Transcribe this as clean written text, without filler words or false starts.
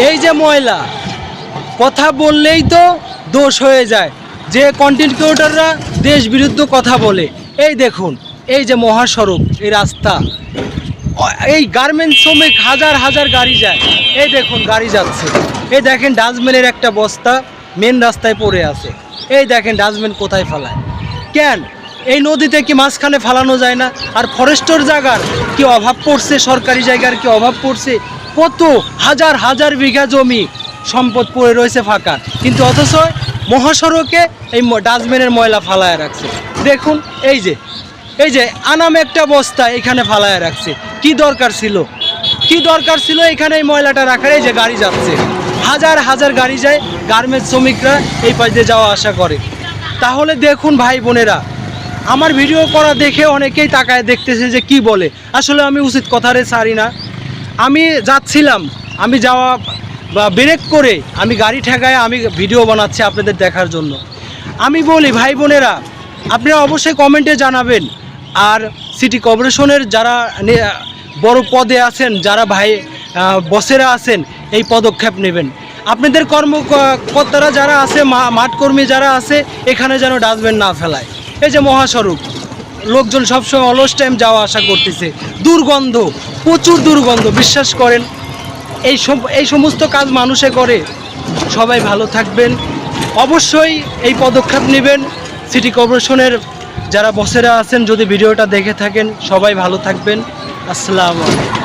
এই যে ময়লা, কথা বললেই তো দোষ হয়ে যায়, যে কন্টেন্ট ক্রিয়েটররা দেশ বিরুদ্ধে কথা বলে। এই দেখুন, এই যে মহাসড়ক, এই রাস্তা, এই গার্মেন্টস শ্রমিক হাজার হাজার গাড়ি যায়, এই দেখুন গাড়ি যাচ্ছে। এই দেখেন ডাস্টবিনের একটা বস্তা মেন রাস্তায় পড়ে আছে। এই দেখেন ডাস্টবিন কোথায় ফেলায়, কেন এই নদীতে কি মাঝখানে ফালানো যায় না? আর ফরেস্টর জায়গার কি অভাব পড়ছে, সরকারি জায়গার কি অভাব পড়ছে? কত হাজার হাজার বিঘা জমি সম্পদ পড়ে রয়েছে ফাঁকা, কিন্তু অথচ মহাসড়কে এই ডাস্টবিনের ময়লা ফালায় রাখছে। দেখুন এই যে আনাম একটা বস্তা এখানে ফালায় রাখছে। কি দরকার ছিল, কি দরকার ছিল এখানে এই ময়লাটা রাখার? এই যে গাড়ি যাচ্ছে, হাজার হাজার গাড়ি যায়, গার্মেন্টস শ্রমিকরা এই পাশ দিয়ে যাওয়া আসা করে। তাহলে দেখুন ভাই বোনেরা, আমার ভিডিও করা দেখে অনেকেই তাকায় দেখতেছে যে কি বলে। আসলে আমি উচিত কথারে ছাড়ি না। আমি যাচ্ছিলাম, আমি যাওয়া বা ব্রেক করে আমি গাড়ি ঠেকায় আমি ভিডিও বানাচ্ছি আপনাদের দেখার জন্য। আমি বলি ভাই বোনেরা, আপনারা অবশ্যই কমেন্টে জানাবেন। আর সিটি কর্পোরেশনের যারা বড় পদে আছেন, যারা ভাই বসেরা আছেন, এই পদক্ষেপ নেবেন। আপনাদের কর্মকর্তারা যারা আছে, মাঠকর্মী যারা আছে, এখানে যেন ডাস্টবিন না ফেলায়। এই যে মহাসড়ক, লোকজন সবসময় অলস টাইম যাওয়া আসা করতেছে, দুর্গন্ধ, প্রচুর দুর্গন্ধ, বিশ্বাস করেন। এই সমস্ত কাজ মানুষে করে। সবাই ভালো থাকবেন, অবশ্যই এই পদক্ষেপ নেবেন। সিটি কর্পোরেশনের যারা বসেরা আছেন, যদি ভিডিওটা দেখে থাকেন, সবাই ভালো থাকবেন। আসসালামু আলাইকুম।